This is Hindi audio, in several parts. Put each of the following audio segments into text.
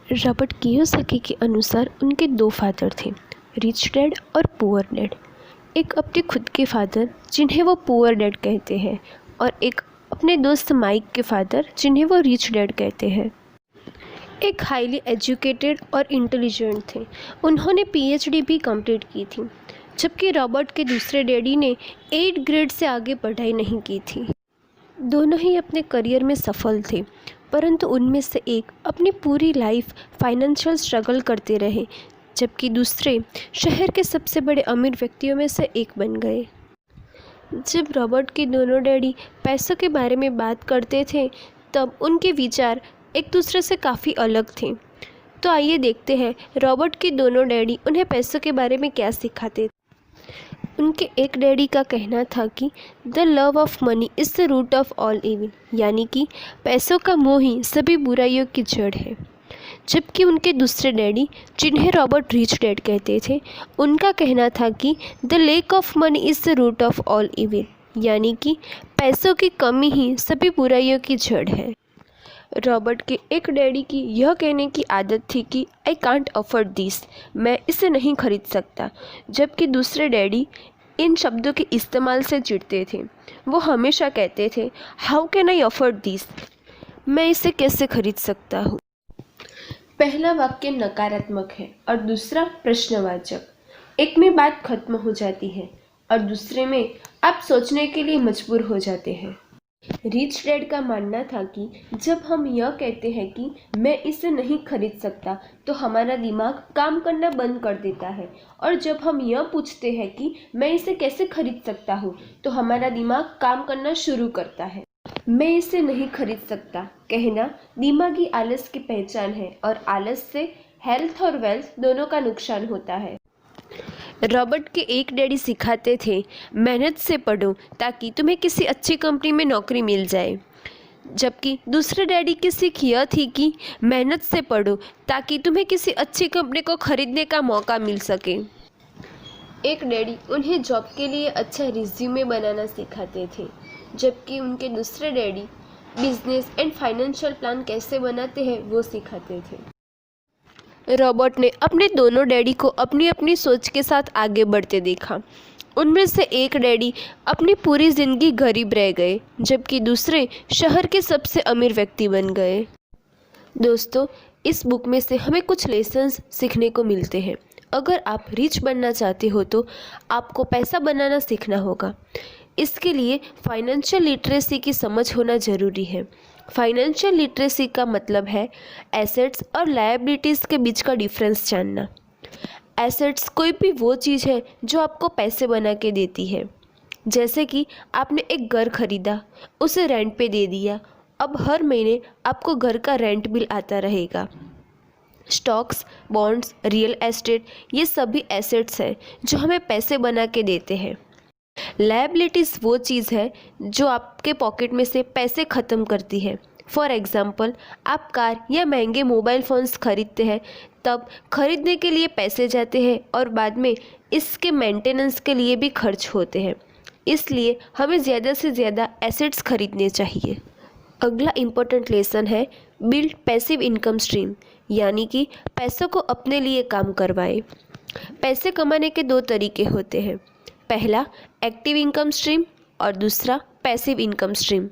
रॉबर्ट कियोसाकी के अनुसार उनके दो फादर थे, रिच डैड और पुअर डैड। एक अपने खुद के फादर जिन्हें वो पुअर डैड कहते हैं और एक अपने दोस्त माइक के फादर जिन्हें वो रिच डैड कहते हैं। एक हाईली एजुकेटेड और इंटेलिजेंट थे। उन्होंने पीएचडी भी कंप्लीट की थी, जबकि रॉबर्ट के दूसरे डैडी ने 8 ग्रेड से आगे पढ़ाई नहीं की थी। दोनों ही अपने करियर में सफल थे, परंतु उनमें से एक अपनी पूरी लाइफ फाइनेंशियल स्ट्रगल करते रहे, जबकि दूसरे शहर के सबसे बड़े अमीर व्यक्तियों में से एक बन गए। जब रॉबर्ट के दोनों डैडी पैसों के बारे में बात करते थे, तब उनके विचार एक दूसरे से काफ़ी अलग थे। तो आइए देखते हैं रॉबर्ट के दोनों डैडी उन्हें पैसों के बारे में क्या सिखाते थे। उनके एक डैडी का कहना था कि the love of money is the root of all evil, यानी कि पैसों का मोह ही सभी बुराइयों की जड़ है। जबकि उनके दूसरे डैडी, जिन्हें रॉबर्ट रिच डैड कहते थे, उनका कहना था कि the lack of money is the root of all evil, यानी कि पैसों की कमी ही सभी बुराइयों की जड़ है। रॉबर्ट के एक डैडी की यह कहने की आदत थी कि आई कांट अफोर्ड दिस, मैं इसे नहीं खरीद सकता, जबकि दूसरे डैडी इन शब्दों के इस्तेमाल से चिढ़ते थे। वो हमेशा कहते थे how can I afford this, मैं इसे कैसे खरीद सकता हूँ। पहला वाक्य नकारात्मक है और दूसरा प्रश्नवाचक। एक में बात खत्म हो जाती है और दूसरे में आप सोचने के लिए मजबूर हो जाते हैं। रिच डैड का मानना था कि जब हम यह कहते हैं कि मैं इसे नहीं खरीद सकता, तो हमारा दिमाग काम करना बंद कर देता है, और जब हम यह पूछते हैं कि मैं इसे कैसे खरीद सकता हूँ, तो हमारा दिमाग काम करना शुरू करता है। मैं इसे नहीं खरीद सकता कहना दिमागी आलस की पहचान है, और आलस से हेल्थ और वेल्थ दोनों का नुकसान होता है। रॉबर्ट के एक डैडी सिखाते थे मेहनत से पढ़ो ताकि तुम्हें किसी अच्छी कंपनी में नौकरी मिल जाए, जबकि दूसरे डैडी की सीख यह थी कि मेहनत से पढ़ो ताकि तुम्हें किसी अच्छी कंपनी को खरीदने का मौका मिल सके। एक डैडी उन्हें जॉब के लिए अच्छा रिज्यूमे बनाना सिखाते थे, जबकि उनके दूसरे daddy business and financial plan कैसे बनाते हैं वो सिखाते थे। रॉबर्ट ने अपने दोनों डैडी को अपनी अपनी सोच के साथ आगे बढ़ते देखा। उनमें से एक डैडी अपनी पूरी ज़िंदगी गरीब रह गए, जबकि दूसरे शहर के सबसे अमीर व्यक्ति बन गए। दोस्तों, इस बुक में से हमें कुछ लेसन्स सीखने को मिलते हैं। अगर आप रिच बनना चाहते हो तो आपको पैसा बनाना सीखना होगा। इसके लिए फाइनेंशियल लिटरेसी की समझ होना ज़रूरी है। फाइनेंशियल लिटरेसी का मतलब है एसेट्स और लायबिलिटीज़ के बीच का डिफरेंस जानना। एसेट्स कोई भी वो चीज़ है जो आपको पैसे बना के देती है, जैसे कि आपने एक घर खरीदा, उसे रेंट पे दे दिया, अब हर महीने आपको घर का रेंट बिल आता रहेगा। स्टॉक्स, बॉन्ड्स, रियल एस्टेट, ये सभी एसेट्स हैं जो हमें पैसे बना के देते हैं। लायबिलिटीज़ वो चीज़ है जो आपके पॉकेट में से पैसे ख़त्म करती है। फॉर एग्ज़ाम्पल, आप कार या महंगे मोबाइल फ़ोन्स खरीदते हैं, तब खरीदने के लिए पैसे जाते हैं और बाद में इसके मेंटेनेंस के लिए भी खर्च होते हैं। इसलिए हमें ज़्यादा से ज़्यादा एसेट्स खरीदने चाहिए। अगला इम्पोर्टेंट लेसन है बिल्ड पैसिव इनकम स्ट्रीम, यानी कि पैसों को अपने लिए काम करवाएं। पैसे कमाने के दो तरीके होते हैं, पहला एक्टिव इनकम स्ट्रीम और दूसरा passive income stream.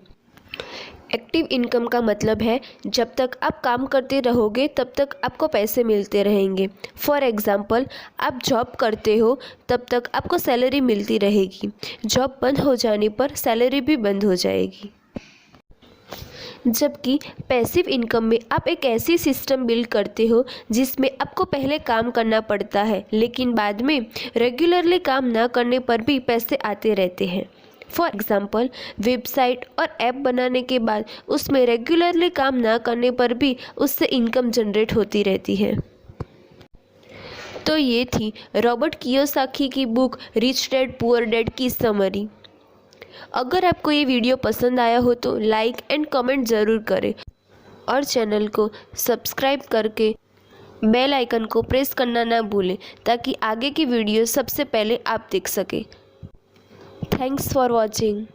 Active income का मतलब है जब तक आप काम करते रहोगे तब तक आपको पैसे मिलते रहेंगे। फॉर एग्ज़ाम्पल, आप जॉब करते हो तब तक आपको सैलरी मिलती रहेगी, जॉब बंद हो जाने पर सैलरी भी बंद हो जाएगी। जबकि पैसिव इनकम में आप एक ऐसी सिस्टम बिल्ड करते हो जिसमें आपको पहले काम करना पड़ता है, लेकिन बाद में रेगुलरली काम ना करने पर भी पैसे आते रहते हैं। फॉर एग्ज़ाम्पल, वेबसाइट और ऐप बनाने के बाद उसमें रेगुलरली काम ना करने पर भी उससे इनकम जनरेट होती रहती है। तो ये थी रॉबर्ट कियोसाकी की book rich dad poor dad की समरी। अगर आपको ये वीडियो पसंद आया हो तो लाइक एंड कमेंट ज़रूर करें और चैनल को सब्सक्राइब करके बेल आइकन को प्रेस करना ना भूलें, ताकि आगे की वीडियो सबसे पहले आप देख सकें। Thanks for watching.